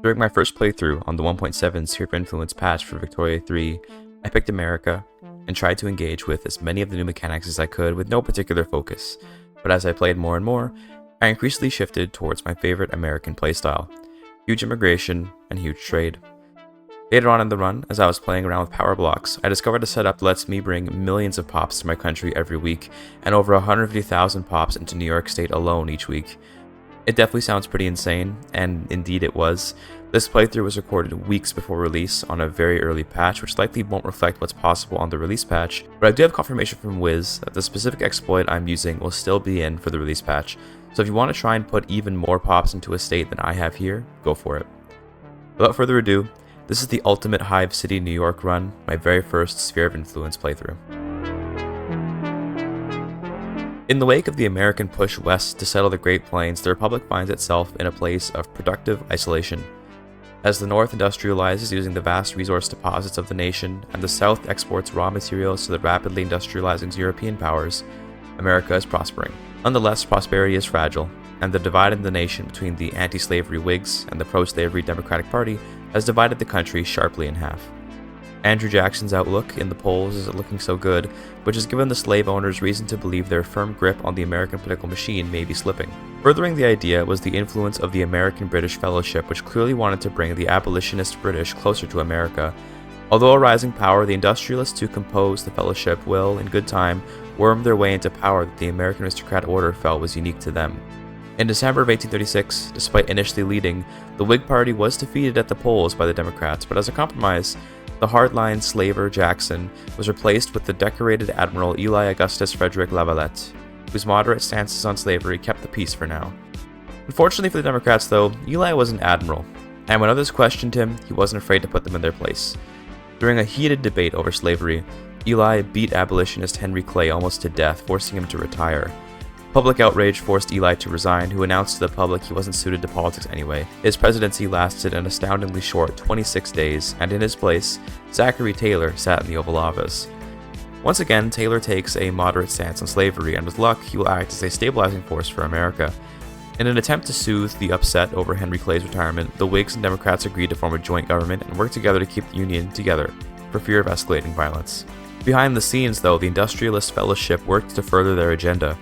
During my first playthrough on the 1.7 Sphere of Influence patch for Victoria 3, I picked America and tried to engage with as many of the new mechanics as I could with no particular focus, but as I played more and more, I increasingly shifted towards my favorite American playstyle: huge immigration and huge trade. Later on in the run, as I was playing around with power blocks, I discovered a setup that lets me bring millions of pops to my country every week, and over 150,000 pops into New York State alone each week. It definitely sounds pretty insane, and indeed it was. This playthrough was recorded weeks before release on a very early patch, which likely won't reflect what's possible on the release patch, but I do have confirmation from Wiz that the specific exploit I'm using will still be in for the release patch, so if you want to try and put even more pops into a state than I have here, go for it. Without further ado, this is the ultimate Hive City, New York run, my very first Sphere of Influence playthrough. In the wake of the American push west to settle the Great Plains, the Republic finds itself in a place of productive isolation. As the North industrializes using the vast resource deposits of the nation, and the South exports raw materials to the rapidly industrializing European powers, America is prospering. Nonetheless, prosperity is fragile, and the divide in the nation between the anti-slavery Whigs and the pro-slavery Democratic Party has divided the country sharply in half. Andrew Jackson's outlook in the polls isn't looking so good, which has given the slave owners reason to believe their firm grip on the American political machine may be slipping. Furthering the idea was the influence of the American-British Fellowship, which clearly wanted to bring the abolitionist British closer to America. Although a rising power, the industrialists who compose the Fellowship will, in good time, worm their way into power that the American aristocrat order felt was unique to them. In December of 1836, despite initially leading, the Whig Party was defeated at the polls by the Democrats, but as a compromise, the hardline slaver Jackson was replaced with the decorated Admiral Eli Augustus Frederick Lavalette, whose moderate stances on slavery kept the peace for now. Unfortunately for the Democrats, though, Eli was an admiral, and when others questioned him, he wasn't afraid to put them in their place. During a heated debate over slavery, Eli beat abolitionist Henry Clay almost to death, forcing him to retire. Public outrage forced Eli to resign, who announced to the public he wasn't suited to politics anyway. His presidency lasted an astoundingly short 26 days, and in his place, Zachary Taylor sat in the Oval Office. Once again, Taylor takes a moderate stance on slavery, and with luck, he will act as a stabilizing force for America. In an attempt to soothe the upset over Henry Clay's retirement, the Whigs and Democrats agreed to form a joint government and work together to keep the Union together, for fear of escalating violence. Behind the scenes, though, the Industrialist Fellowship worked to further their agenda.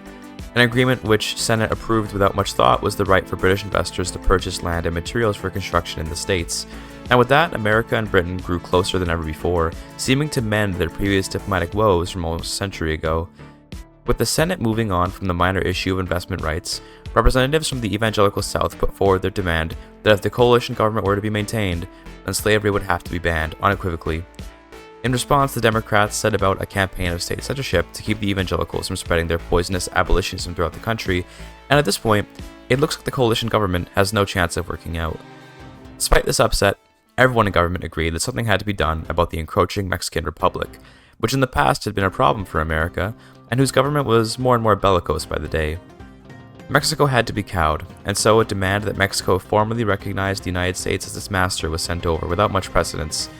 An agreement which Senate approved without much thought was the right for British investors to purchase land and materials for construction in the States. And with that, America and Britain grew closer than ever before, seeming to mend their previous diplomatic woes from almost a century ago. With the Senate moving on from the minor issue of investment rights, representatives from the evangelical South put forward their demand that if the coalition government were to be maintained, then slavery would have to be banned, unequivocally. In response, the Democrats set about a campaign of state censorship to keep the evangelicals from spreading their poisonous abolitionism throughout the country, and at this point, it looks like the coalition government has no chance of working out. Despite this upset, everyone in government agreed that something had to be done about the encroaching Mexican Republic, which in the past had been a problem for America, and whose government was more and more bellicose by the day. Mexico had to be cowed, and so a demand that Mexico formally recognize the United States as its master was sent over without much precedence.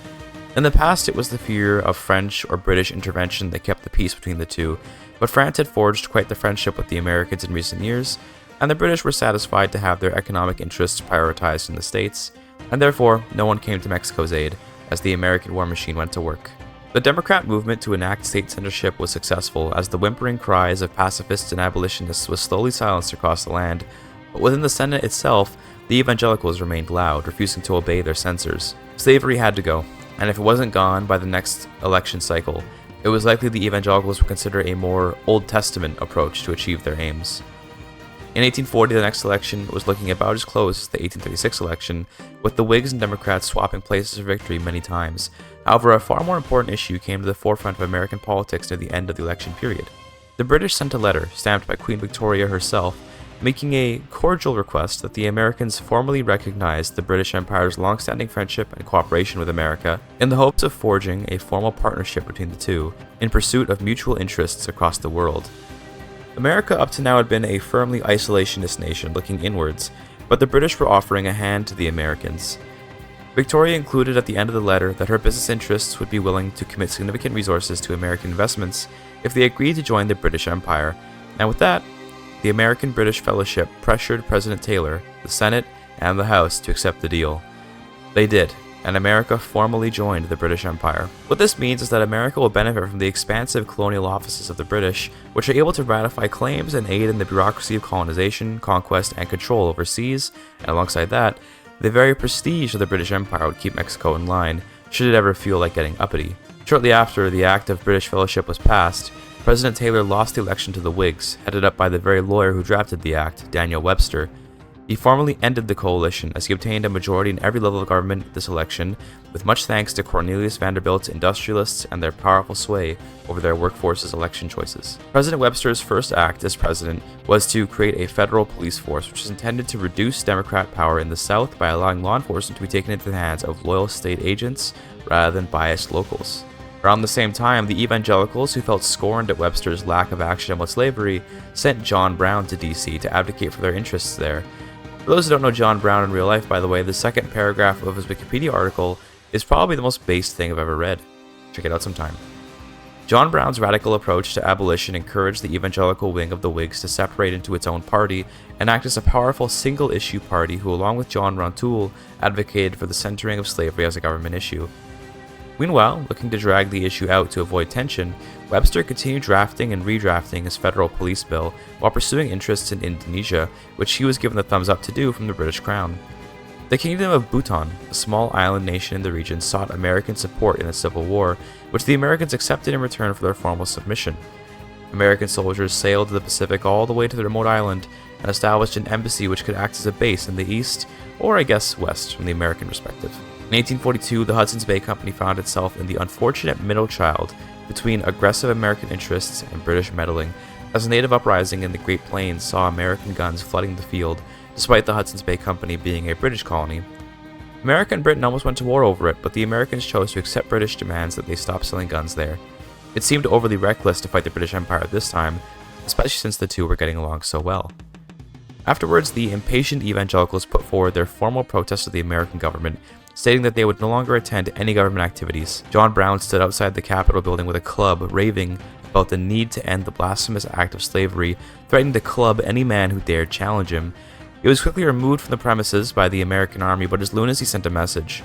In the past, it was the fear of French or British intervention that kept the peace between the two, but France had forged quite the friendship with the Americans in recent years, and the British were satisfied to have their economic interests prioritized in the States, and therefore no one came to Mexico's aid as the American war machine went to work. The Democrat movement to enact state censorship was successful as the whimpering cries of pacifists and abolitionists was slowly silenced across the land, but within the Senate itself, the evangelicals remained loud, refusing to obey their censors. Slavery had to go, and if it wasn't gone by the next election cycle, it was likely the evangelicals would consider a more Old Testament approach to achieve their aims. In 1840, the next election was looking about as close as the 1836 election, with the Whigs and Democrats swapping places for victory many times. However, a far more important issue came to the forefront of American politics near the end of the election period. The British sent a letter, stamped by Queen Victoria herself, making a cordial request that the Americans formally recognize the British Empire's long-standing friendship and cooperation with America, in the hopes of forging a formal partnership between the two, in pursuit of mutual interests across the world. America up to now had been a firmly isolationist nation looking inwards, but the British were offering a hand to the Americans. Victoria included at the end of the letter that her business interests would be willing to commit significant resources to American investments if they agreed to join the British Empire, and with that, the American-British Fellowship pressured President Taylor, the Senate, and the House to accept the deal. They did, and America formally joined the British Empire. What this means is that America will benefit from the expansive colonial offices of the British, which are able to ratify claims and aid in the bureaucracy of colonization, conquest, and control overseas, and alongside that, the very prestige of the British Empire would keep Mexico in line, should it ever feel like getting uppity. Shortly after the Act of British Fellowship was passed, President Taylor lost the election to the Whigs, headed up by the very lawyer who drafted the act, Daniel Webster. He formally ended the coalition as he obtained a majority in every level of government this election, with much thanks to Cornelius Vanderbilt's industrialists and their powerful sway over their workforce's election choices. President Webster's first act as president was to create a federal police force, which was intended to reduce Democrat power in the South by allowing law enforcement to be taken into the hands of loyal state agents rather than biased locals. Around the same time, the evangelicals, who felt scorned at Webster's lack of action about slavery, sent John Brown to D.C. to advocate for their interests there. For those who don't know John Brown in real life, by the way, the second paragraph of his Wikipedia article is probably the most based thing I've ever read. Check it out sometime. John Brown's radical approach to abolition encouraged the evangelical wing of the Whigs to separate into its own party and act as a powerful single-issue party who, along with John Rontoul, advocated for the centering of slavery as a government issue. Meanwhile, looking to drag the issue out to avoid tension, Webster continued drafting and redrafting his federal police bill while pursuing interests in Indonesia, which he was given the thumbs up to do from the British Crown. The Kingdom of Bhutan, a small island nation in the region, sought American support in the Civil War, which the Americans accepted in return for their formal submission. American soldiers sailed to the Pacific all the way to the remote island and established an embassy which could act as a base in the east, or I guess west from the American perspective. In 1842, the Hudson's Bay Company found itself in the unfortunate middle child between aggressive American interests and British meddling, as a native uprising in the Great Plains saw American guns flooding the field, despite the Hudson's Bay Company being a British colony. America and Britain almost went to war over it, but the Americans chose to accept British demands that they stop selling guns there. It seemed overly reckless to fight the British Empire at this time, especially since the two were getting along so well. Afterwards, the impatient evangelicals put forward their formal protest to the American government, stating that they would no longer attend any government activities. John Brown stood outside the Capitol building with a club, raving about the need to end the blasphemous act of slavery, threatening to club any man who dared challenge him. He was quickly removed from the premises by the American army, but his lunacy sent a message.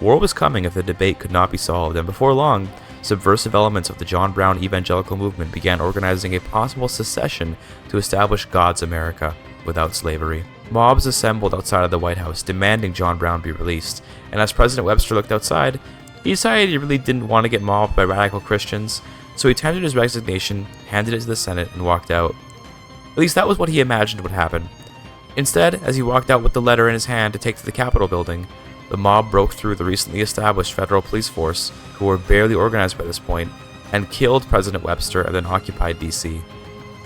War was coming if the debate could not be solved, and before long, subversive elements of the John Brown evangelical movement began organizing a possible secession to establish God's America without slavery. Mobs assembled outside of the White House, demanding John Brown be released, and as President Webster looked outside, he decided he really didn't want to get mobbed by radical Christians, so he tendered his resignation, handed it to the Senate, and walked out. At least that was what he imagined would happen. Instead, as he walked out with the letter in his hand to take to the Capitol building, the mob broke through the recently established federal police force, who were barely organized by this point, and killed President Webster and then occupied D.C.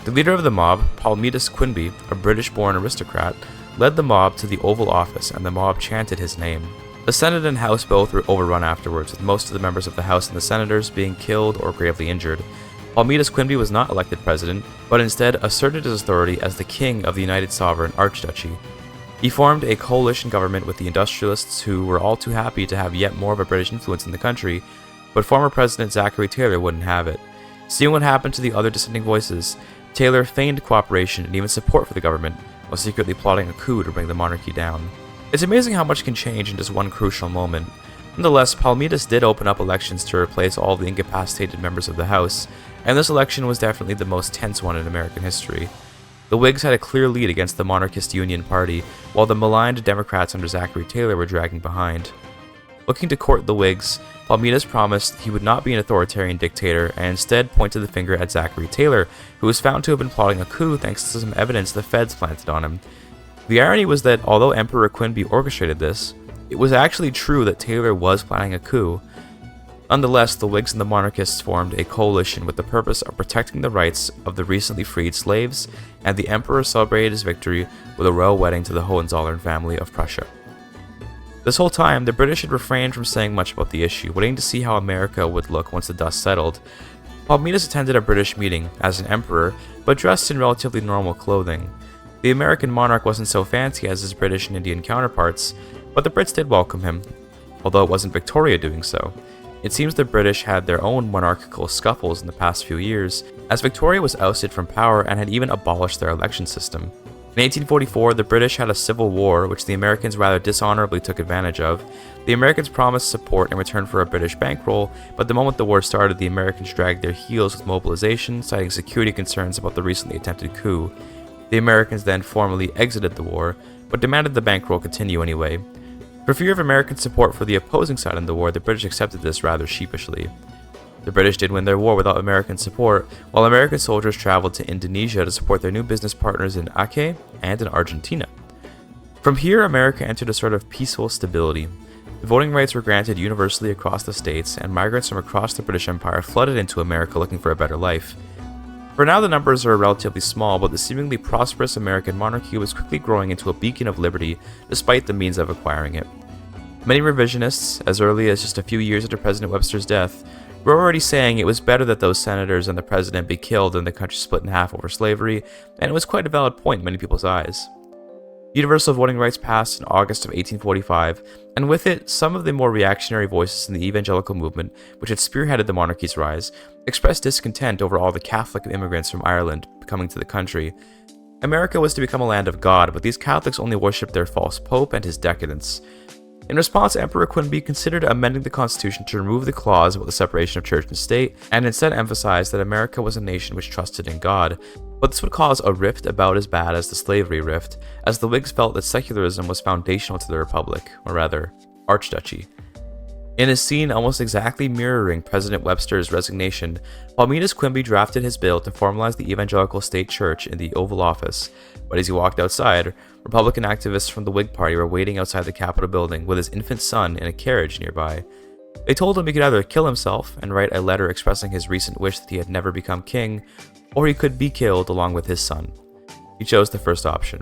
The leader of the mob, Palmitas Quinby, a British-born aristocrat, led the mob to the Oval Office, and the mob chanted his name. The Senate and House both were overrun afterwards, with most of the members of the House and the senators being killed or gravely injured. Palmitas Quinby was not elected president, but instead asserted his authority as the king of the United Sovereign Archduchy. He formed a coalition government with the industrialists, who were all too happy to have yet more of a British influence in the country, but former President Zachary Taylor wouldn't have it. Seeing what happened to the other dissenting voices, Taylor feigned cooperation and even support for the government, while secretly plotting a coup to bring the monarchy down. It's amazing how much can change in just one crucial moment. Nonetheless, Palmitas did open up elections to replace all the incapacitated members of the House, and this election was definitely the most tense one in American history. The Whigs had a clear lead against the monarchist Union Party, while the maligned Democrats under Zachary Taylor were dragging behind. Looking to court the Whigs, Palmitas promised he would not be an authoritarian dictator and instead pointed the finger at Zachary Taylor, who was found to have been plotting a coup thanks to some evidence the feds planted on him. The irony was that although Emperor Quinby orchestrated this, it was actually true that Taylor was planning a coup. Nonetheless, the Whigs and the monarchists formed a coalition with the purpose of protecting the rights of the recently freed slaves, and the emperor celebrated his victory with a royal wedding to the Hohenzollern family of Prussia. This whole time, the British had refrained from saying much about the issue, waiting to see how America would look once the dust settled. Palmitas attended a British meeting as an emperor, but dressed in relatively normal clothing. The American monarch wasn't so fancy as his British and Indian counterparts, but the Brits did welcome him, although it wasn't Victoria doing so. It seems the British had their own monarchical scuffles in the past few years, as Victoria was ousted from power and had even abolished their election system. In 1844, the British had a civil war, which the Americans rather dishonorably took advantage of. The Americans promised support in return for a British bankroll, but the moment the war started, the Americans dragged their heels with mobilization, citing security concerns about the recently attempted coup. The Americans then formally exited the war, but demanded the bankroll continue anyway. For fear of American support for the opposing side in the war, the British accepted this rather sheepishly. The British did win their war without American support, while American soldiers traveled to Indonesia to support their new business partners in Aceh and in Argentina. From here, America entered a sort of peaceful stability. Voting rights were granted universally across the states, and migrants from across the British Empire flooded into America looking for a better life. For now, the numbers are relatively small, but the seemingly prosperous American monarchy was quickly growing into a beacon of liberty despite the means of acquiring it. Many revisionists, as early as just a few years after President Webster's death, were already saying it was better that those senators and the president be killed than the country split in half over slavery, and it was quite a valid point in many people's eyes. Universal voting rights passed in August of 1845, and with it, some of the more reactionary voices in the evangelical movement, which had spearheaded the monarchy's rise, expressed discontent over all the Catholic immigrants from Ireland coming to the country. America was to become a land of God, but these Catholics only worshipped their false pope and his decadence. In response, Emperor Quinby considered amending the Constitution to remove the clause about the separation of church and state, and instead emphasized that America was a nation which trusted in God. But this would cause a rift about as bad as the slavery rift, as the Whigs felt that secularism was foundational to the Republic, or rather, Archduchy. In a scene almost exactly mirroring President Webster's resignation, Palmitas Quimby drafted his bill to formalize the Evangelical State Church in the Oval Office, but as he walked outside, Republican activists from the Whig Party were waiting outside the Capitol building with his infant son in a carriage nearby. They told him he could either kill himself and write a letter expressing his recent wish that he had never become king, or he could be killed along with his son. He chose the first option.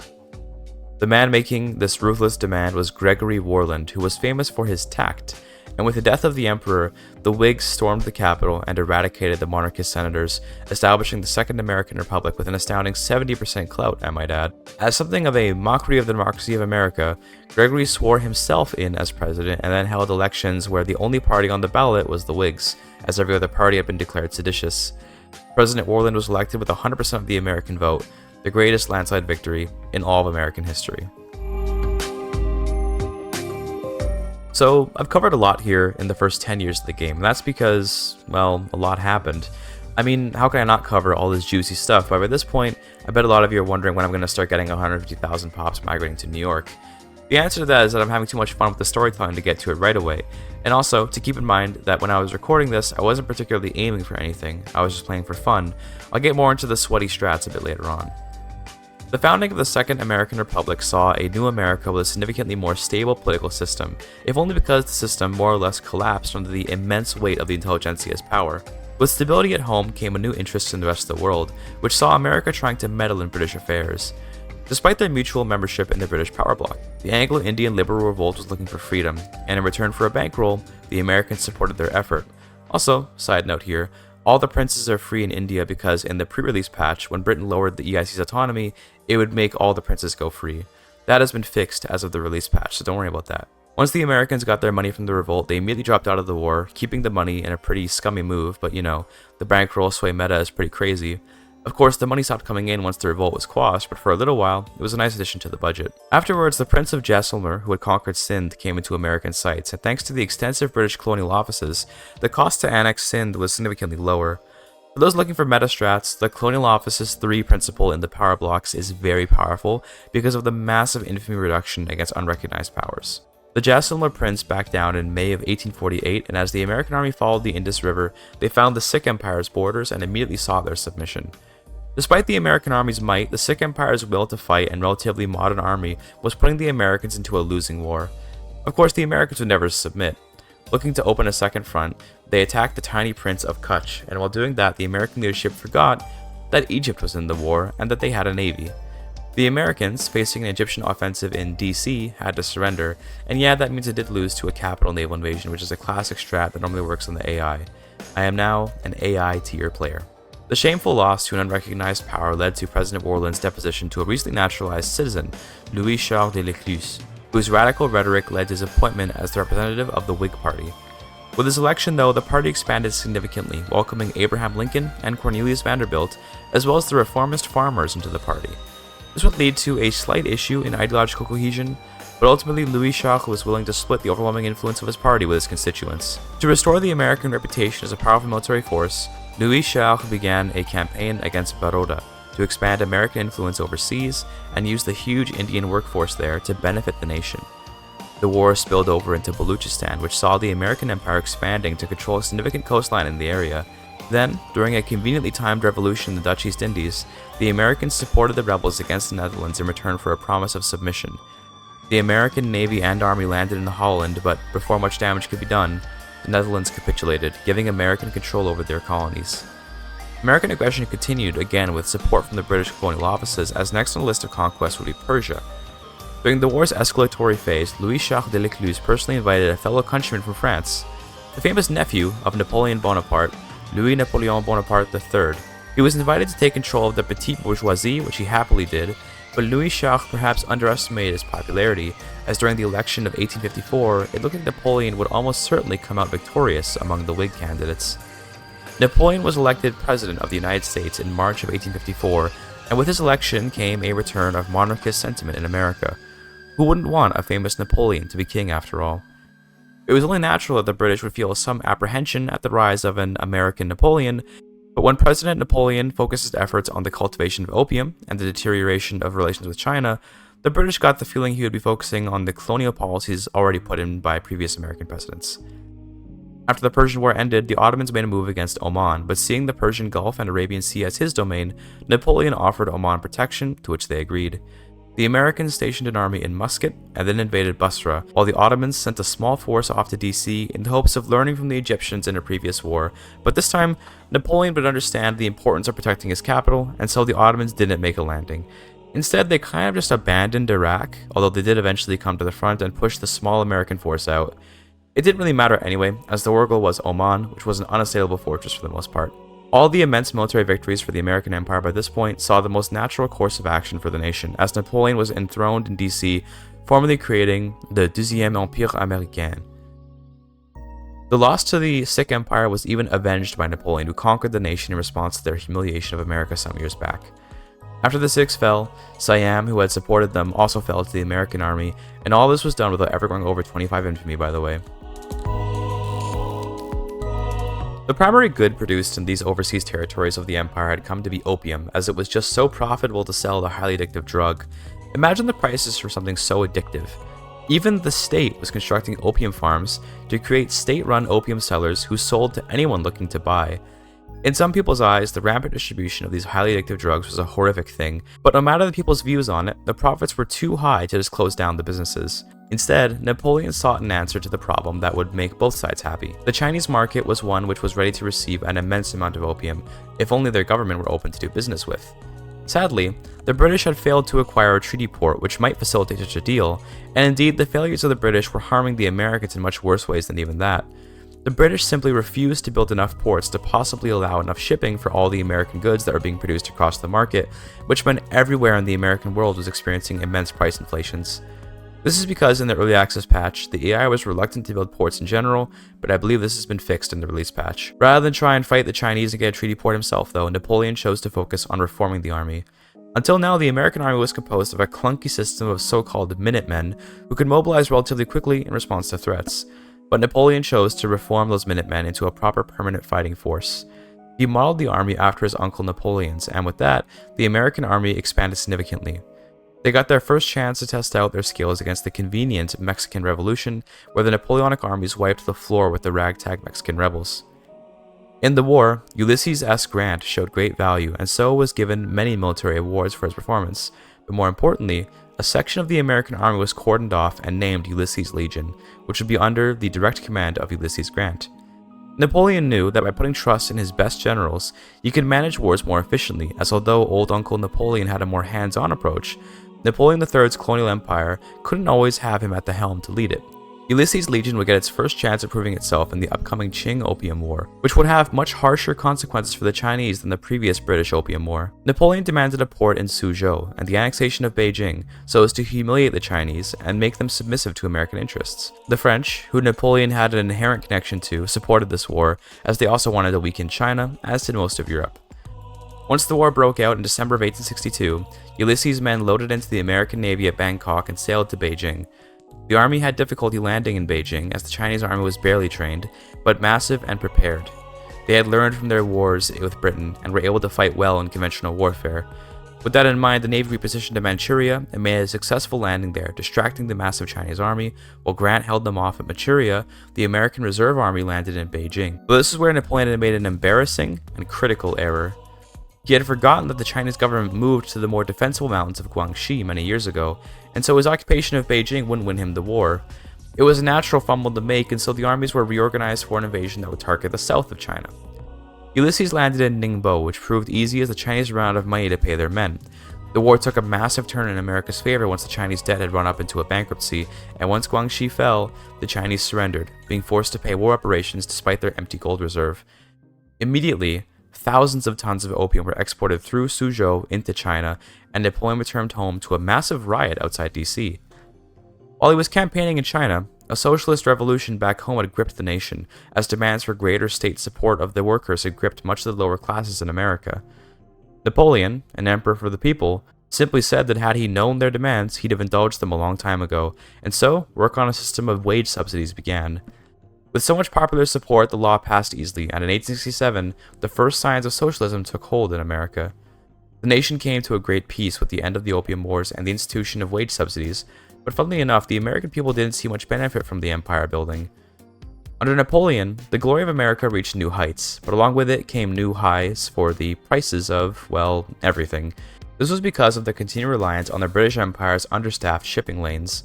The man making this ruthless demand was Gregory Warland, who was famous for his tact, and with the death of the emperor, the Whigs stormed the Capitol and eradicated the monarchist senators, establishing the Second American Republic with an astounding 70% clout, I might add. As something of a mockery of the democracy of America, Gregory swore himself in as president and then held elections where the only party on the ballot was the Whigs, as every other party had been declared seditious. President Warland was elected with 100% of the American vote, the greatest landslide victory in all of American history. So, I've covered a lot here in the first 10 years of the game, and that's because, well, a lot happened. I mean, how can I not cover all this juicy stuff? But by this point, I bet a lot of you are wondering when I'm going to start getting 150,000 pops migrating to New York. The answer to that is that I'm having too much fun with the storytelling to get to it right away. And also, to keep in mind that when I was recording this, I wasn't particularly aiming for anything, I was just playing for fun. I'll get more into the sweaty strats a bit later on. The founding of the Second American Republic saw a new America with a significantly more stable political system, if only because the system more or less collapsed under the immense weight of the intelligentsia's power. With stability at home came a new interest in the rest of the world, which saw America trying to meddle in British affairs. Despite their mutual membership in the British power bloc, the Anglo-Indian liberal revolt was looking for freedom, and in return for a bankroll, the Americans supported their effort. Also, side note here, all the princes are free in India because in the pre-release patch, when Britain lowered the EIC's autonomy, it would make all the princes go free. That has been fixed as of the release patch, so don't worry about that. Once the Americans got their money from the revolt, they immediately dropped out of the war, keeping the money in a pretty scummy move, but you know, the bankroll sway meta is pretty crazy. Of course, the money stopped coming in once the revolt was quashed, but for a little while, it was a nice addition to the budget. Afterwards, the Prince of Jaisalmer, who had conquered Sindh, came into American sights, and thanks to the extensive British colonial offices, the cost to annex Sindh was significantly lower. For those looking for meta strats, the Colonial Office's 3 principle in the power blocks is very powerful because of the massive infamy reduction against unrecognized powers. The Jaisalmer prince backed down in May of 1848, and as the American army followed the Indus River, they found the Sikh Empire's borders and immediately sought their submission. Despite the American army's might, the Sikh Empire's will to fight and relatively modern army was putting the Americans into a losing war. Of course, the Americans would never submit. Looking to open a second front, they attacked the tiny prince of Kutch, and while doing that, the American leadership forgot that Egypt was in the war and that they had a navy. The Americans, facing an Egyptian offensive in DC, had to surrender, and yeah, that means it did lose to a capital naval invasion, which is a classic strat that normally works on the AI. I am now an AI tier player. The shameful loss to an unrecognized power led to President Warland's deposition to a recently naturalized citizen, Louis-Charles de Leclerc, whose radical rhetoric led to his appointment as the representative of the Whig Party. With his election, though, the party expanded significantly, welcoming Abraham Lincoln and Cornelius Vanderbilt, as well as the reformist farmers into the party. This would lead to a slight issue in ideological cohesion, but ultimately Louis Charles was willing to split the overwhelming influence of his party with his constituents. To restore the American reputation as a powerful military force, Louis Charles began a campaign against Baroda to expand American influence overseas and use the huge Indian workforce there to benefit the nation. The war spilled over into Baluchistan, which saw the American Empire expanding to control a significant coastline in the area. Then, during a conveniently timed revolution in the Dutch East Indies, the Americans supported the rebels against the Netherlands in return for a promise of submission. The American Navy and Army landed in Holland, but before much damage could be done, the Netherlands capitulated, giving American control over their colonies. American aggression continued again with support from the British colonial offices, as next on the list of conquests would be Persia. During the war's escalatory phase, Louis Charles de Lecluse personally invited a fellow countryman from France, the famous nephew of Napoleon Bonaparte, Louis Napoleon Bonaparte III. He was invited to take control of the petite bourgeoisie, which he happily did, but Louis Charles perhaps underestimated his popularity, as during the election of 1854, it looked like Napoleon would almost certainly come out victorious among the Whig candidates. Napoleon was elected President of the United States in March of 1854, and with his election came a return of monarchist sentiment in America. Who wouldn't want a famous Napoleon to be king after all? It was only natural that the British would feel some apprehension at the rise of an American Napoleon, but when President Napoleon focused his efforts on the cultivation of opium and the deterioration of relations with China, the British got the feeling he would be focusing on the colonial policies already put in by previous American presidents. After the Persian War ended, the Ottomans made a move against Oman, but seeing the Persian Gulf and Arabian Sea as his domain, Napoleon offered Oman protection, to which they agreed. The Americans stationed an army in Muscat and then invaded Basra, while the Ottomans sent a small force off to DC in the hopes of learning from the Egyptians in a previous war, but this time Napoleon would understand the importance of protecting his capital, and so the Ottomans didn't make a landing. Instead, they kind of just abandoned Iraq, although they did eventually come to the front and push the small American force out. It didn't really matter anyway, as the war goal was Oman, which was an unassailable fortress for the most part. All the immense military victories for the American Empire by this point saw the most natural course of action for the nation, as Napoleon was enthroned in DC, formally creating the Deuxième Empire Américain. The loss to the Sikh Empire was even avenged by Napoleon, who conquered the nation in response to their humiliation of America some years back. After the Sikhs fell, Siam, who had supported them, also fell to the American army, and all this was done without ever going over 25 infamy, by the way. The primary good produced in these overseas territories of the empire had come to be opium, as it was just so profitable to sell the highly addictive drug. Imagine the prices for something so addictive. Even the state was constructing opium farms to create state-run opium sellers who sold to anyone looking to buy. In some people's eyes, the rampant distribution of these highly addictive drugs was a horrific thing, but no matter the people's views on it, the profits were too high to just close down the businesses. Instead, Napoleon sought an answer to the problem that would make both sides happy. The Chinese market was one which was ready to receive an immense amount of opium, if only their government were open to do business with. Sadly, the British had failed to acquire a treaty port which might facilitate such a deal, and indeed the failures of the British were harming the Americans in much worse ways than even that. The British simply refused to build enough ports to possibly allow enough shipping for all the American goods that were being produced across the market, which meant everywhere in the American world was experiencing immense price inflations. This is because in the early access patch, the AI was reluctant to build ports in general, but I believe this has been fixed in the release patch. Rather than try and fight the Chinese and get a treaty port himself though, Napoleon chose to focus on reforming the army. Until now, the American army was composed of a clunky system of so-called Minutemen who could mobilize relatively quickly in response to threats. But Napoleon chose to reform those Minutemen into a proper permanent fighting force. He modeled the army after his uncle Napoleon's, and with that, the American army expanded significantly. They got their first chance to test out their skills against the convenient Mexican Revolution, where the Napoleonic armies wiped the floor with the ragtag Mexican rebels. In the war, Ulysses S. Grant showed great value, and so was given many military awards for his performance, but more importantly, a section of the American army was cordoned off and named Ulysses Legion, which would be under the direct command of Ulysses Grant. Napoleon knew that by putting trust in his best generals, he could manage wars more efficiently, as although old Uncle Napoleon had a more hands-on approach, Napoleon III's colonial empire couldn't always have him at the helm to lead it. Ulysses Legion would get its first chance at proving itself in the upcoming Qing Opium War, which would have much harsher consequences for the Chinese than the previous British Opium War. Napoleon demanded a port in Suzhou and the annexation of Beijing so as to humiliate the Chinese and make them submissive to American interests. The French, who Napoleon had an inherent connection to, supported this war, as they also wanted to weaken China, as did most of Europe. Once the war broke out in December of 1862, Ulysses' men loaded into the American Navy at Bangkok and sailed to Beijing. The army had difficulty landing in Beijing as the Chinese army was barely trained, but massive and prepared. They had learned from their wars with Britain and were able to fight well in conventional warfare. With that in mind, the Navy repositioned to Manchuria and made a successful landing there, distracting the massive Chinese army, while Grant held them off at Manchuria. The American Reserve Army landed in Beijing. But this is where Napoleon had made an embarrassing and critical error. He had forgotten that the Chinese government moved to the more defensible mountains of Guangxi many years ago, and so his occupation of Beijing wouldn't win him the war. It was a natural fumble to make, and so the armies were reorganized for an invasion that would target the south of China. Ulysses landed in Ningbo, which proved easy as the Chinese ran out of money to pay their men. The war took a massive turn in America's favor once the Chinese debt had run up into a bankruptcy, and once Guangxi fell, the Chinese surrendered, being forced to pay war reparations despite their empty gold reserve. Immediately, thousands of tons of opium were exported through Suzhou into China, and Napoleon returned home to a massive riot outside DC. While he was campaigning in China, a socialist revolution back home had gripped the nation, as demands for greater state support of the workers had gripped much of the lower classes in America. Napoleon, an emperor for the people, simply said that had he known their demands, he'd have indulged them a long time ago, and so work on a system of wage subsidies began. With so much popular support, the law passed easily, and in 1867, the first signs of socialism took hold in America. The nation came to a great peace with the end of the Opium Wars and the institution of wage subsidies, but funnily enough, the American people didn't see much benefit from the empire building. Under Napoleon, the glory of America reached new heights, but along with it came new highs for the prices of, well, everything. This was because of the continued reliance on the British Empire's understaffed shipping lanes.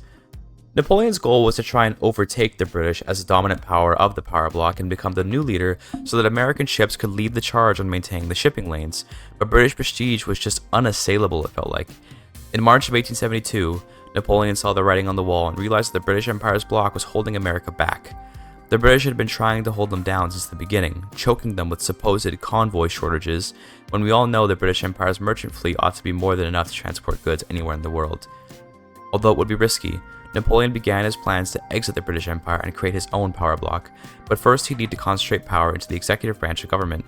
Napoleon's goal was to try and overtake the British as the dominant power of the power bloc and become the new leader so that American ships could lead the charge on maintaining the shipping lanes, but British prestige was just unassailable, it felt like. In March of 1872, Napoleon saw the writing on the wall and realized that the British Empire's bloc was holding America back. The British had been trying to hold them down since the beginning, choking them with supposed convoy shortages, when we all know the British Empire's merchant fleet ought to be more than enough to transport goods anywhere in the world. Although it would be risky, Napoleon began his plans to exit the British Empire and create his own power bloc, but first he'd need to concentrate power into the executive branch of government.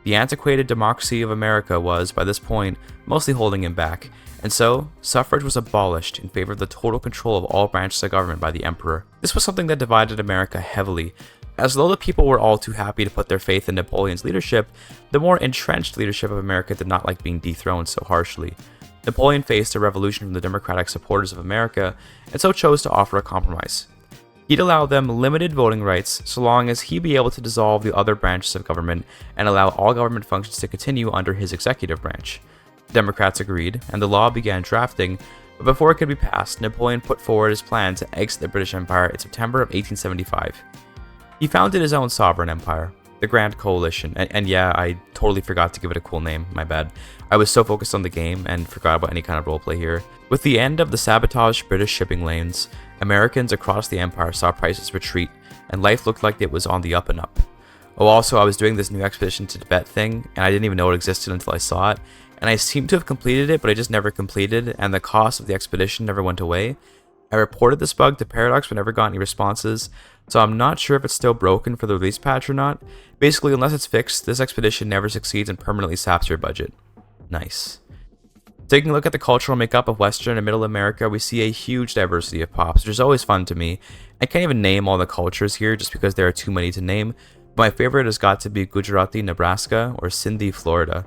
The antiquated democracy of America was, by this point, mostly holding him back, and so, suffrage was abolished in favor of the total control of all branches of government by the emperor. This was something that divided America heavily, as though the people were all too happy to put their faith in Napoleon's leadership, the more entrenched leadership of America did not like being dethroned so harshly. Napoleon faced a revolution from the democratic supporters of America, and so chose to offer a compromise. He'd allow them limited voting rights so long as he'd be able to dissolve the other branches of government and allow all government functions to continue under his executive branch. The Democrats agreed, and the law began drafting, but before it could be passed, Napoleon put forward his plan to exit the British Empire in September of 1875. He founded his own sovereign empire, the Grand Coalition, and yeah, I totally forgot to give it a cool name, my bad. I was so focused on the game and forgot about any kind of roleplay here. With the end of the sabotaged British shipping lanes, Americans across the empire saw prices retreat, and life looked like it was on the up and up. Oh, also, I was doing this new expedition to Tibet thing, and I didn't even know it existed until I saw it, and I seem to have completed it, but I just never completed, and the cost of the expedition never went away. I reported this bug to Paradox but never got any responses, so I'm not sure if it's still broken for the release patch or not. Basically, unless it's fixed, this expedition never succeeds and permanently saps your budget. Nice. Taking a look at the cultural makeup of Western and Middle America, we see a huge diversity of pops, which is always fun to me. I can't even name all the cultures here just because there are too many to name, but my favorite has got to be Gujarati, Nebraska, or Sindhi, Florida.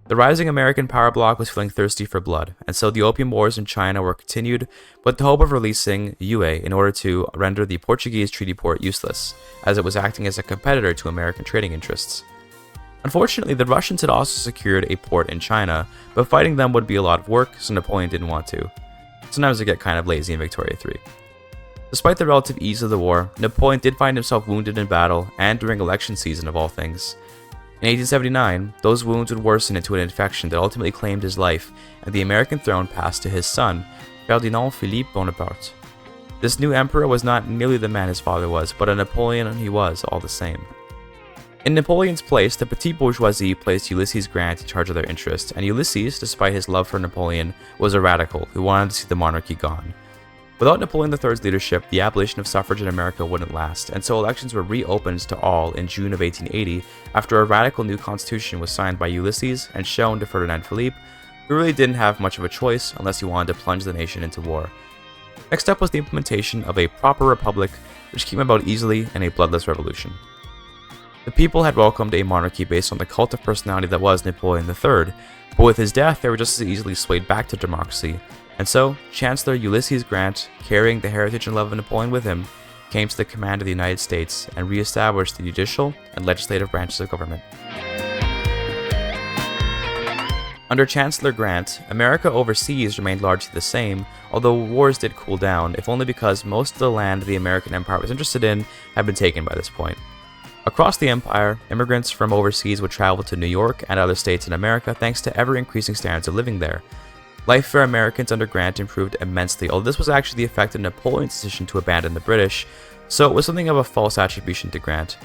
The rising American power bloc was feeling thirsty for blood, and so the Opium Wars in China were continued with the hope of releasing Yue in order to render the Portuguese treaty port useless, as it was acting as a competitor to American trading interests. Unfortunately, the Russians had also secured a port in China, but fighting them would be a lot of work, so Napoleon didn't want to. Sometimes they get kind of lazy in Victoria 3. Despite the relative ease of the war, Napoleon did find himself wounded in battle, and during election season of all things. In 1879, those wounds would worsen into an infection that ultimately claimed his life, and the American throne passed to his son, Ferdinand Philippe Bonaparte. This new emperor was not nearly the man his father was, but a Napoleon he was all the same. In Napoleon's place, the petite bourgeoisie placed Ulysses Grant in charge of their interests, and Ulysses, despite his love for Napoleon, was a radical who wanted to see the monarchy gone. Without Napoleon III's leadership, the abolition of suffrage in America wouldn't last, and so elections were reopened to all in June of 1880 after a radical new constitution was signed by Ulysses and shown to Ferdinand Philippe, who really didn't have much of a choice unless he wanted to plunge the nation into war. Next up was the implementation of a proper republic, which came about easily in a bloodless revolution. The people had welcomed a monarchy based on the cult of personality that was Napoleon III, but with his death they were just as easily swayed back to democracy, and so Chancellor Ulysses Grant, carrying the heritage and love of Napoleon with him, came to the command of the United States and re-established the judicial and legislative branches of government. Under Chancellor Grant, America overseas remained largely the same, although wars did cool down, if only because most of the land the American Empire was interested in had been taken by this point. Across the empire, immigrants from overseas would travel to New York and other states in America thanks to ever-increasing standards of living there. Life for Americans under Grant improved immensely, although this was actually the effect of Napoleon's decision to abandon the British, so it was something of a false attribution to Grant.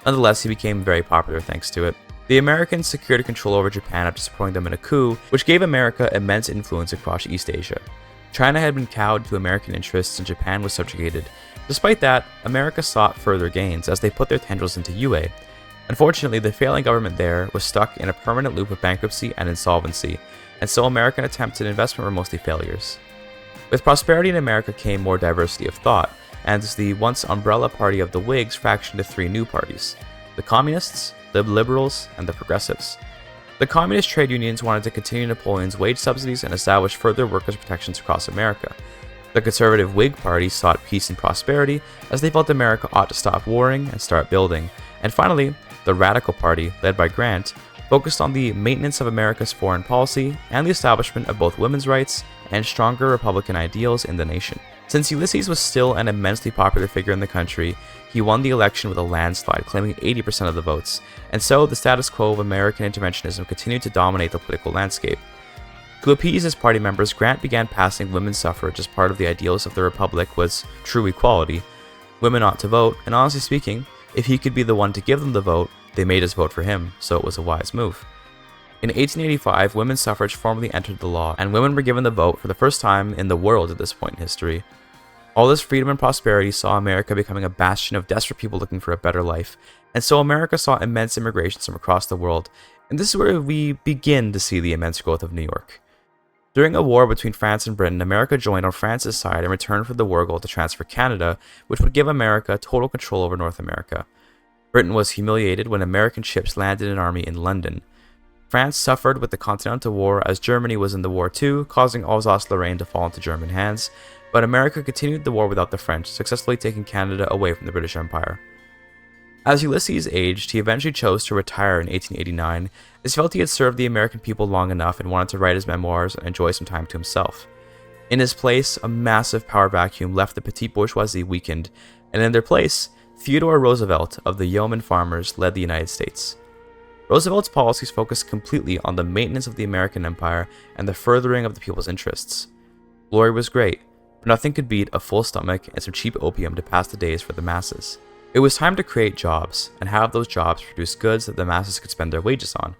Nonetheless, he became very popular thanks to it. The Americans secured control over Japan after supporting them in a coup, which gave America immense influence across East Asia. China had been cowed to American interests and Japan was subjugated. Despite that, America sought further gains as they put their tendrils into UA. Unfortunately, the failing government there was stuck in a permanent loop of bankruptcy and insolvency, and so American attempts at investment were mostly failures. With prosperity in America came more diversity of thought, and the once umbrella party of the Whigs fractioned into three new parties: the Communists, the Liberals, and the Progressives. The Communist trade unions wanted to continue Napoleon's wage subsidies and establish further workers' protections across America. The conservative Whig Party sought peace and prosperity, as they felt America ought to stop warring and start building. And finally, the Radical Party, led by Grant, focused on the maintenance of America's foreign policy and the establishment of both women's rights and stronger Republican ideals in the nation. Since Ulysses was still an immensely popular figure in the country, he won the election with a landslide, claiming 80% of the votes, and so the status quo of American interventionism continued to dominate the political landscape. To appease his party members, Grant began passing women's suffrage as part of the ideals of the Republic was true equality. Women ought to vote, and honestly speaking, if he could be the one to give them the vote, they made us vote for him, so it was a wise move. In 1885, women's suffrage formally entered the law, and women were given the vote for the first time in the world at this point in history. All this freedom and prosperity saw America becoming a bastion of desperate people looking for a better life, and so America saw immense immigrations from across the world, and this is where we begin to see the immense growth of New York. During a war between France and Britain, America joined on France's side in return for the war goal to transfer Canada, which would give America total control over North America. Britain was humiliated when American ships landed an army in London. France suffered with the Continental War as Germany was in the war too, causing Alsace-Lorraine to fall into German hands, but America continued the war without the French, successfully taking Canada away from the British Empire. As Ulysses aged, he eventually chose to retire in 1889, as he felt he had served the American people long enough and wanted to write his memoirs and enjoy some time to himself. In his place, a massive power vacuum left the petite bourgeoisie weakened, and in their place, Theodore Roosevelt of the Yeoman Farmers led the United States. Roosevelt's policies focused completely on the maintenance of the American empire and the furthering of the people's interests. Glory was great, but nothing could beat a full stomach and some cheap opium to pass the days for the masses. It was time to create jobs, and have those jobs produce goods that the masses could spend their wages on.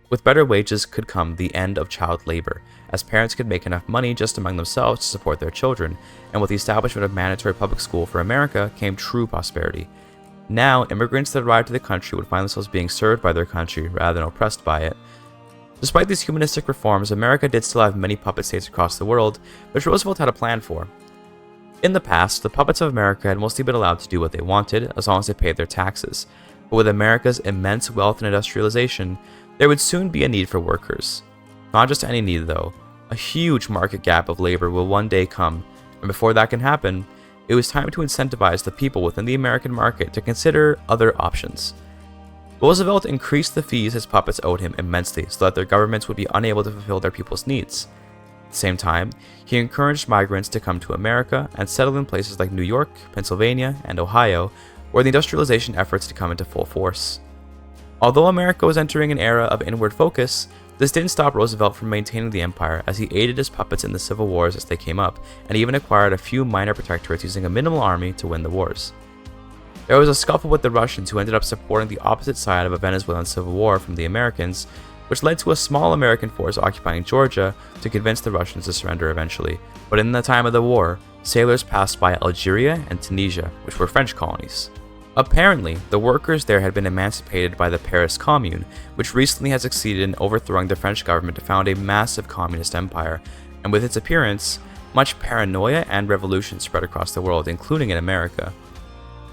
With better wages could come the end of child labor, as parents could make enough money just among themselves to support their children, and with the establishment of mandatory public school for America came true prosperity. Now, immigrants that arrived to the country would find themselves being served by their country rather than oppressed by it. Despite these humanistic reforms, America did still have many puppet states across the world, which Roosevelt had a plan for. In the past, the puppets of America had mostly been allowed to do what they wanted, as long as they paid their taxes. But with America's immense wealth and industrialization, there would soon be a need for workers. Not just any need though, a huge market gap of labor will one day come, and before that can happen, it was time to incentivize the people within the American market to consider other options. Roosevelt increased the fees his puppets owed him immensely so that their governments would be unable to fulfill their people's needs. At the same time, he encouraged migrants to come to America and settle in places like New York, Pennsylvania, and Ohio, where the industrialization efforts to come into full force. Although America was entering an era of inward focus, this didn't stop Roosevelt from maintaining the empire, as he aided his puppets in the civil wars as they came up, and even acquired a few minor protectorates using a minimal army to win the wars. There was a scuffle with the Russians, who ended up supporting the opposite side of a Venezuelan civil war from the Americans, which led to a small American force occupying Georgia to convince the Russians to surrender eventually. But in the time of the war, sailors passed by Algeria and Tunisia, which were French colonies. Apparently, the workers there had been emancipated by the Paris Commune, which recently had succeeded in overthrowing the French government to found a massive communist empire, and with its appearance, much paranoia and revolution spread across the world, including in America.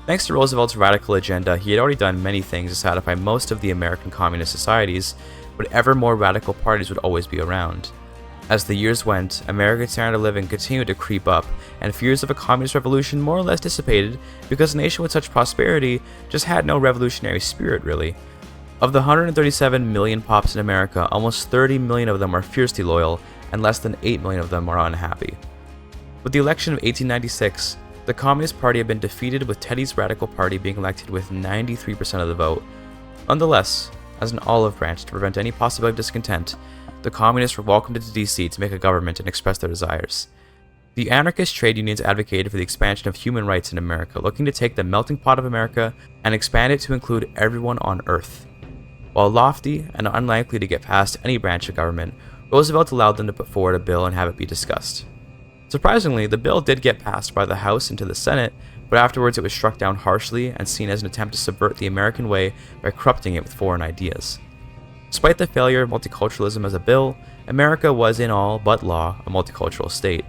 Thanks to Roosevelt's radical agenda, he had already done many things to satisfy most of the American communist societies, but ever more radical parties would always be around. As the years went, America's standard of living continued to creep up, and fears of a communist revolution more or less dissipated because a nation with such prosperity just had no revolutionary spirit, really. Of the 137 million pops in America, almost 30 million of them are fiercely loyal, and less than 8 million of them are unhappy. With the election of 1896, the Communist Party had been defeated, with Teddy's Radical Party being elected with 93% of the vote. Nonetheless, as an olive branch to prevent any possibility of discontent, the communists were welcomed into DC to make a government and express their desires. The anarchist trade unions advocated for the expansion of human rights in America, looking to take the melting pot of America and expand it to include everyone on Earth. While lofty and unlikely to get past any branch of government, Roosevelt allowed them to put forward a bill and have it be discussed. Surprisingly, the bill did get passed by the House into the Senate, but afterwards it was struck down harshly and seen as an attempt to subvert the American way by corrupting it with foreign ideas. Despite the failure of multiculturalism as a bill, America was in all but law a multicultural state.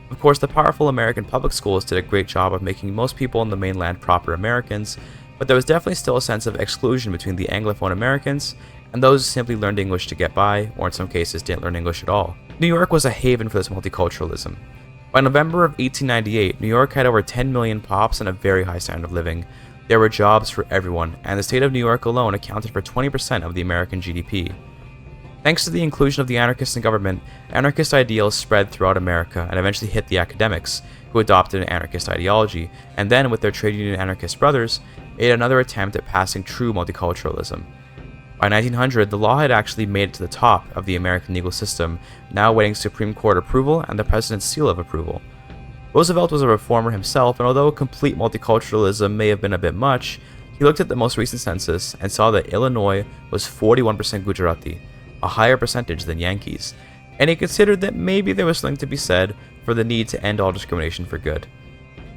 Of course, the powerful American public schools did a great job of making most people in the mainland proper Americans, but there was definitely still a sense of exclusion between the Anglophone Americans and those who simply learned English to get by, or in some cases didn't learn English at all. New York was a haven for this multiculturalism. By November of 1898, New York had over 10 million pops and a very high standard of living. There were jobs for everyone, and the state of New York alone accounted for 20% of the American GDP. Thanks to the inclusion of the anarchists in government, anarchist ideals spread throughout America and eventually hit the academics, who adopted an anarchist ideology, and then, with their trade union anarchist brothers, made another attempt at passing true multiculturalism. By 1900, the law had actually made it to the top of the American legal system, now awaiting Supreme Court approval and the President's seal of approval. Roosevelt was a reformer himself, and although complete multiculturalism may have been a bit much, he looked at the most recent census and saw that Illinois was 41% Gujarati, a higher percentage than Yankees, and he considered that maybe there was something to be said for the need to end all discrimination for good.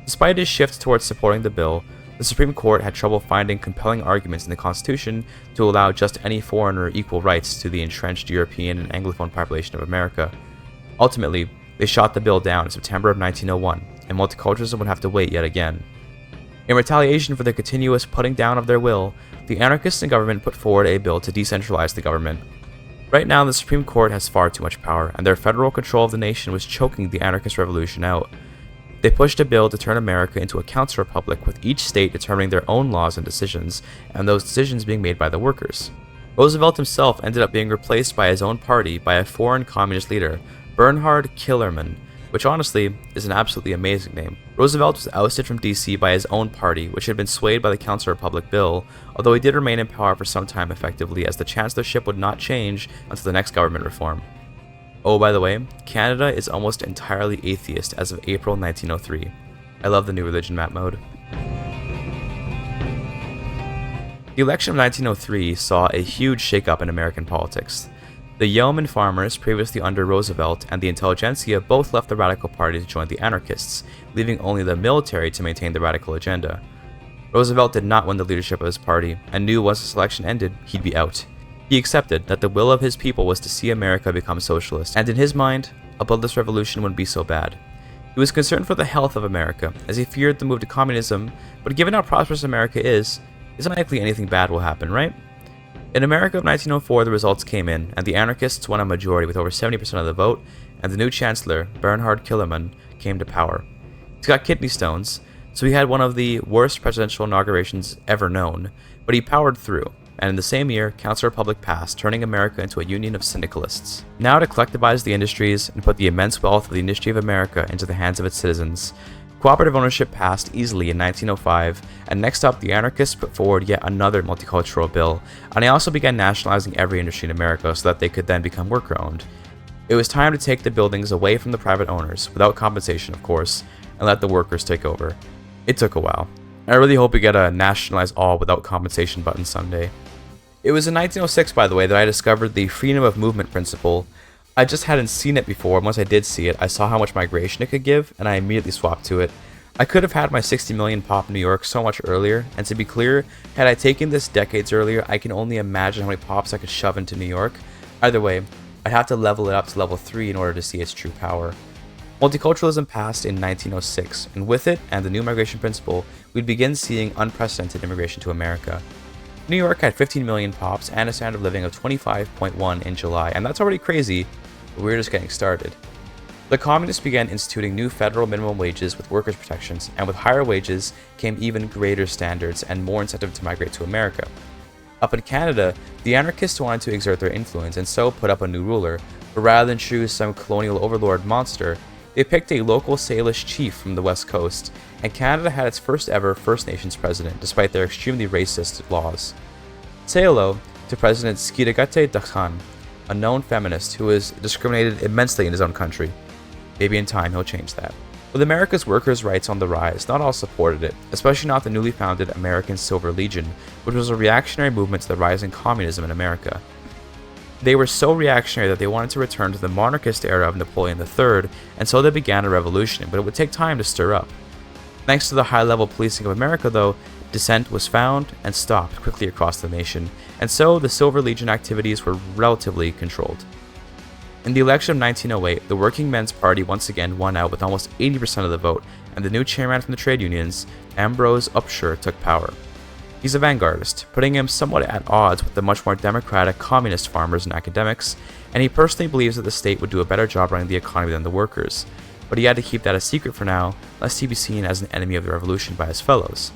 Despite his shift towards supporting the bill, the Supreme Court had trouble finding compelling arguments in the Constitution to allow just any foreigner equal rights to the entrenched European and Anglophone population of America. Ultimately, they shot the bill down in September of 1901, and multiculturalism would have to wait yet again. In retaliation for the continuous putting down of their will, the anarchists in government put forward a bill to decentralize the government. Right now, the Supreme Court has far too much power, and their federal control of the nation was choking the anarchist revolution out. They pushed a bill to turn America into a council republic, with each state determining their own laws and decisions, and those decisions being made by the workers. Roosevelt himself ended up being replaced by his own party by a foreign communist leader, Bernhard Killermann, which honestly is an absolutely amazing name. Roosevelt was ousted from DC by his own party, which had been swayed by the Council Republic bill, although he did remain in power for some time effectively, as the chancellorship would not change until the next government reform. Oh, by the way, Canada is almost entirely atheist as of April 1903. I love the new religion map mode. The election of 1903 saw a huge shakeup in American politics. The yeoman farmers, previously under Roosevelt, and the intelligentsia both left the Radical Party to join the anarchists, leaving only the military to maintain the radical agenda. Roosevelt did not win the leadership of his party, and knew once the selection ended, he'd be out. He accepted that the will of his people was to see America become socialist, and in his mind, a bloodless revolution wouldn't be so bad. He was concerned for the health of America, as he feared the move to communism, but given how prosperous America is, it's unlikely anything bad will happen, right? In America of 1904, the results came in, and the anarchists won a majority with over 70% of the vote, and the new chancellor, Bernhard Killermann, came to power. He's got kidney stones, so he had one of the worst presidential inaugurations ever known, but he powered through, and in the same year, Council Republic passed, turning America into a union of syndicalists. Now to collectivize the industries and put the immense wealth of the industry of America into the hands of its citizens, cooperative ownership passed easily in 1905, and next up, the anarchists put forward yet another multicultural bill, and they also began nationalizing every industry in America so that they could then become worker-owned. It was time to take the buildings away from the private owners, without compensation of course, and let the workers take over. It took a while. I really hope we get a nationalize all without compensation button someday. It was in 1906, by the way, that I discovered the freedom of movement principle. I just hadn't seen it before, and once I did see it, I saw how much migration it could give, and I immediately swapped to it. I could have had my 60 million pop in New York so much earlier, and to be clear, had I taken this decades earlier, I can only imagine how many pops I could shove into New York. Either way, I'd have to level it up to level 3 in order to see its true power. Multiculturalism passed in 1906, and with it, and the new migration principle, we'd begin seeing unprecedented immigration to America. New York had 15 million pops and a standard of living of 25.1 in July, and that's already crazy, but we're just getting started. The communists began instituting new federal minimum wages with workers' protections, and with higher wages came even greater standards and more incentive to migrate to America. Up in Canada, the anarchists wanted to exert their influence and so put up a new ruler, but rather than choose some colonial overlord monster, they picked a local Salish chief from the west coast, and Canada had its first ever First Nations president, despite their extremely racist laws. Say hello to President GIGACHAD, a known feminist who was discriminated immensely in his own country. Maybe in time he'll change that. With America's workers' rights on the rise, not all supported it, especially not the newly founded American Silver Legion, which was a reactionary movement to the rising communism in America. They were so reactionary that they wanted to return to the monarchist era of Napoleon III, and so they began a revolution, but it would take time to stir up. Thanks to the high-level policing of America, though, dissent was found and stopped quickly across the nation, and so the Silver Legion activities were relatively controlled. In the election of 1908, the Working Men's Party once again won out with almost 80% of the vote, and the new chairman from the trade unions, Ambrose Upshur, took power. He's a vanguardist, putting him somewhat at odds with the much more democratic communist farmers and academics, and he personally believes that the state would do a better job running the economy than the workers. But he had to keep that a secret for now, lest he be seen as an enemy of the revolution by his fellows.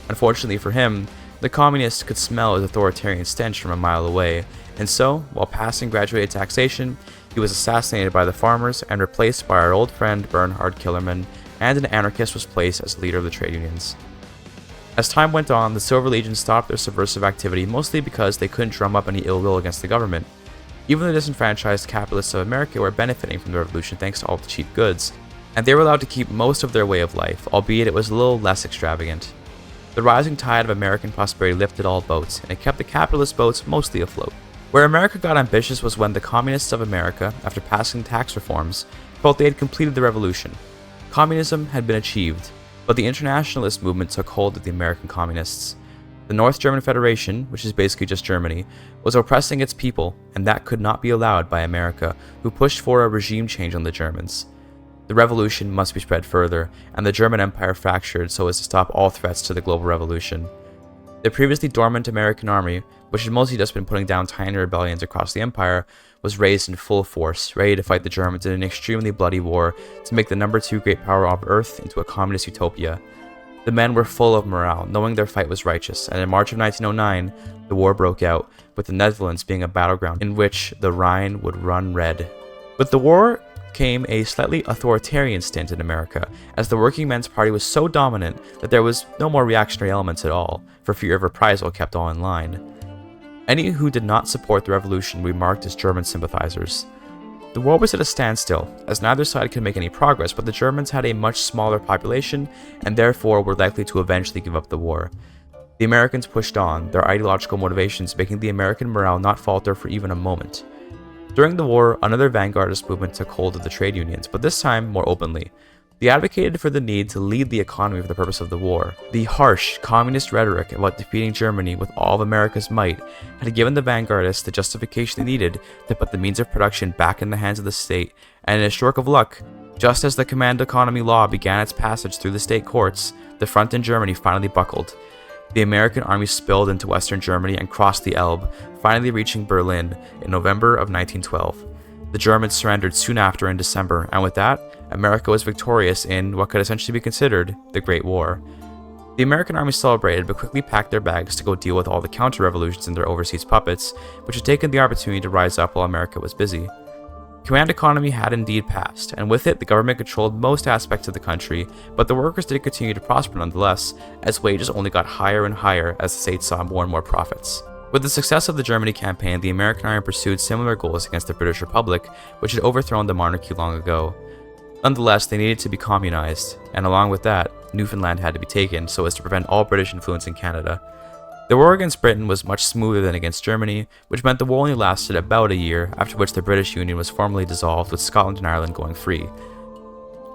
Unfortunately for him, the communists could smell his authoritarian stench from a mile away, and so, while passing graduated taxation, he was assassinated by the farmers and replaced by our old friend Bernhard Killerman, and an anarchist was placed as leader of the trade unions. As time went on, the Silver Legion stopped their subversive activity mostly because they couldn't drum up any ill will against the government. Even the disenfranchised capitalists of America were benefiting from the revolution thanks to all the cheap goods, and they were allowed to keep most of their way of life, albeit it was a little less extravagant. The rising tide of American prosperity lifted all boats, and it kept the capitalist boats mostly afloat. Where America got ambitious was when the communists of America, after passing tax reforms, felt they had completed the revolution. Communism had been achieved, but the internationalist movement took hold of the American communists. The North German Federation, which is basically just Germany, was oppressing its people, and that could not be allowed by America, who pushed for a regime change on the Germans. The revolution must be spread further, and the German Empire fractured so as to stop all threats to the global revolution. The previously dormant American army, which had mostly just been putting down tiny rebellions across the empire, was raised in full force, ready to fight the Germans in an extremely bloody war to make the number 2 great power of Earth into a communist utopia. The men were full of morale, knowing their fight was righteous, and in March of 1909, the war broke out, with the Netherlands being a battleground in which the Rhine would run red. With the war came a slightly authoritarian stint in America, as the Working Men's Party was so dominant that there was no more reactionary elements at all, for fear of reprisal kept all in line. Any who did not support the revolution were marked as German sympathizers. The war was at a standstill, as neither side could make any progress, but the Germans had a much smaller population, and therefore were likely to eventually give up the war. The Americans pushed on, their ideological motivations making the American morale not falter for even a moment. During the war, another vanguardist movement took hold of the trade unions, but this time more openly. They advocated for the need to lead the economy for the purpose of the war. The harsh, communist rhetoric about defeating Germany with all of America's might had given the vanguardists the justification they needed to put the means of production back in the hands of the state, and in a stroke of luck, just as the command economy law began its passage through the state courts, the front in Germany finally buckled. The American army spilled into Western Germany and crossed the Elbe, finally reaching Berlin in November of 1912. The Germans surrendered soon after in December, and with that, America was victorious in what could essentially be considered the Great War. The American army celebrated but quickly packed their bags to go deal with all the counter-revolutions and their overseas puppets, which had taken the opportunity to rise up while America was busy. Command economy had indeed passed, and with it the government controlled most aspects of the country, but the workers did continue to prosper nonetheless, as wages only got higher and higher as the state saw more and more profits. With the success of the Germany campaign, the American army pursued similar goals against the British Republic, which had overthrown the monarchy long ago. Nonetheless, they needed to be communized, and along with that, Newfoundland had to be taken so as to prevent all British influence in Canada. The war against Britain was much smoother than against Germany, which meant the war only lasted about a year, after which the British Union was formally dissolved, with Scotland and Ireland going free.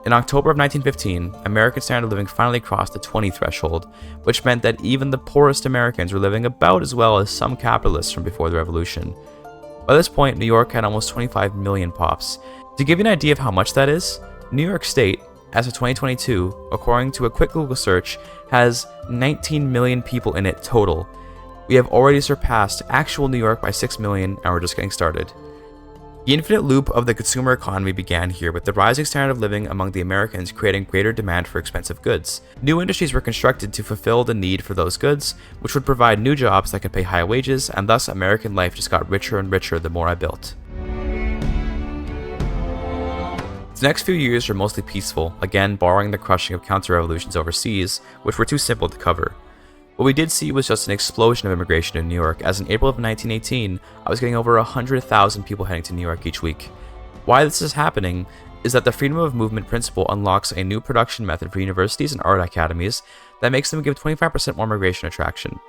In October of 1915, American standard of living finally crossed the 20 threshold, which meant that even the poorest Americans were living about as well as some capitalists from before the Revolution. By this point, New York had almost 25 million pops. To give you an idea of how much that is, New York State, as of 2022, according to a quick Google search, has 19 million people in it total. We have already surpassed actual New York by 6 million, and we're just getting started. The infinite loop of the consumer economy began here, with the rising standard of living among the Americans creating greater demand for expensive goods. New industries were constructed to fulfill the need for those goods, which would provide new jobs that could pay high wages, and thus American life just got richer and richer the more I built. The next few years were mostly peaceful, again borrowing the crushing of counter-revolutions overseas, which were too simple to cover. What we did see was just an explosion of immigration in New York, as in April of 1918, I was getting over 100,000 people heading to New York each week. Why this is happening is that the freedom of movement principle unlocks a new production method for universities and art academies that makes them give 25% more migration attraction.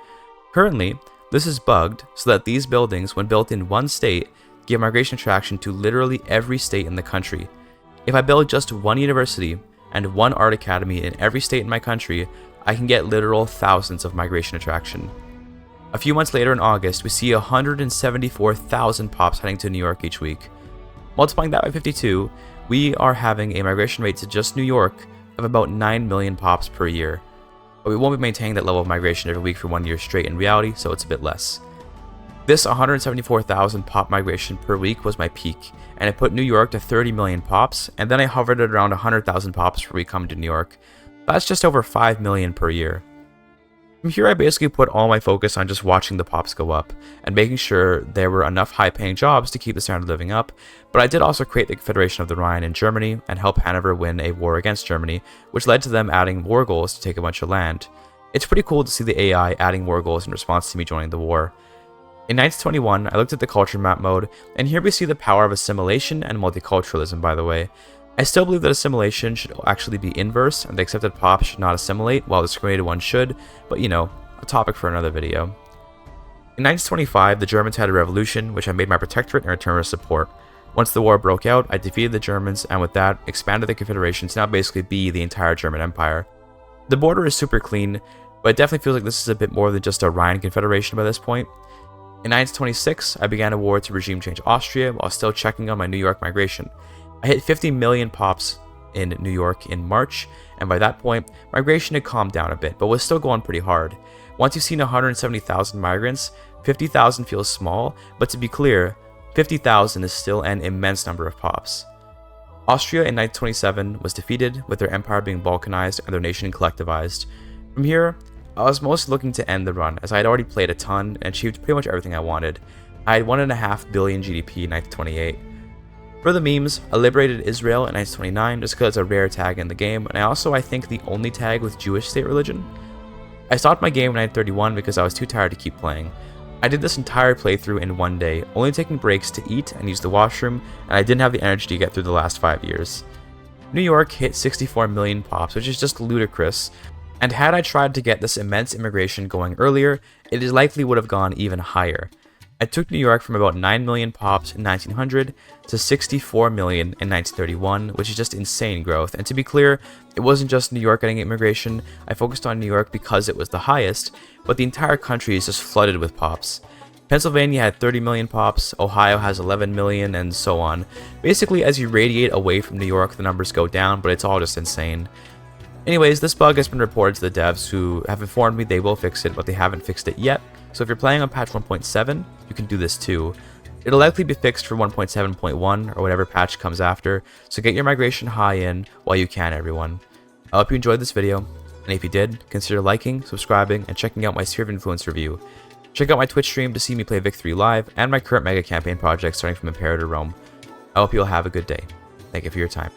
Currently, this is bugged so that these buildings, when built in one state, give migration attraction to literally every state in the country. If I build just one university and one art academy in every state in my country, I can get literal thousands of migration attraction. A few months later in August, we see 174,000 pops heading to New York each week. Multiplying that by 52, we are having a migration rate to just New York of about 9 million pops per year. But we won't be maintaining that level of migration every week for 1 year straight in reality, so it's a bit less. This 174,000 pop migration per week was my peak, and it put New York to 30 million pops, and then I hovered at around 100,000 pops per week coming to New York. That's just over 5 million per year. From here, I basically put all my focus on just watching the pops go up, and making sure there were enough high-paying jobs to keep the standard of living up, but I did also create the Confederation of the Rhine in Germany, and help Hanover win a war against Germany, which led to them adding war goals to take a bunch of land. It's pretty cool to see the AI adding war goals in response to me joining the war. In 1921, I looked at the culture map mode, and here we see the power of assimilation and multiculturalism, by the way. I still believe that assimilation should actually be inverse, and the accepted pops should not assimilate, while the discriminated ones should, but you know, a topic for another video. In 1925, the Germans had a revolution, which I made my protectorate in return for support. Once the war broke out, I defeated the Germans, and with that, expanded the Confederation to now basically be the entire German Empire. The border is super clean, but it definitely feels like this is a bit more than just a Rhine Confederation by this point. In 1926, I began a war to regime change Austria while still checking on my New York migration. I hit 50 million pops in New York in March, and by that point, migration had calmed down a bit, but was still going pretty hard. Once you've seen 170,000 migrants, 50,000 feels small, but to be clear, 50,000 is still an immense number of pops. Austria in 1927 was defeated, with their empire being balkanized and their nation collectivized. From here, I was mostly looking to end the run, as I had already played a ton and achieved pretty much everything I wanted. I had 1.5 billion GDP in 1928. For the memes, I liberated Israel in 1929 just because it's a rare tag in the game, and I think the only tag with Jewish state religion. I stopped my game in 1931 because I was too tired to keep playing. I did this entire playthrough in one day, only taking breaks to eat and use the washroom, and I didn't have the energy to get through the last 5 years. New York hit 64 million pops, which is just ludicrous, and had I tried to get this immense immigration going earlier, it likely would have gone even higher. I took New York from about 9 million pops in 1900 to 64 million in 1931, which is just insane growth. And to be clear, it wasn't just New York getting immigration. I focused on New York because it was the highest, but the entire country is just flooded with pops. Pennsylvania had 30 million pops, Ohio has 11 million, and so on. Basically, as you radiate away from New York, the numbers go down, but it's all just insane. Anyways, this bug has been reported to the devs, who have informed me they will fix it, but they haven't fixed it yet. So if you're playing on patch 1.7, you can do this too. It'll likely be fixed for 1.7.1 or whatever patch comes after, so get your migration high in while you can, everyone. I hope you enjoyed this video, and if you did, consider liking, subscribing, and checking out my Sphere of Influence review. Check out my Twitch stream to see me play Vic3 live, and my current mega campaign project starting from Imperator Rome. I hope you'll have a good day. Thank you for your time.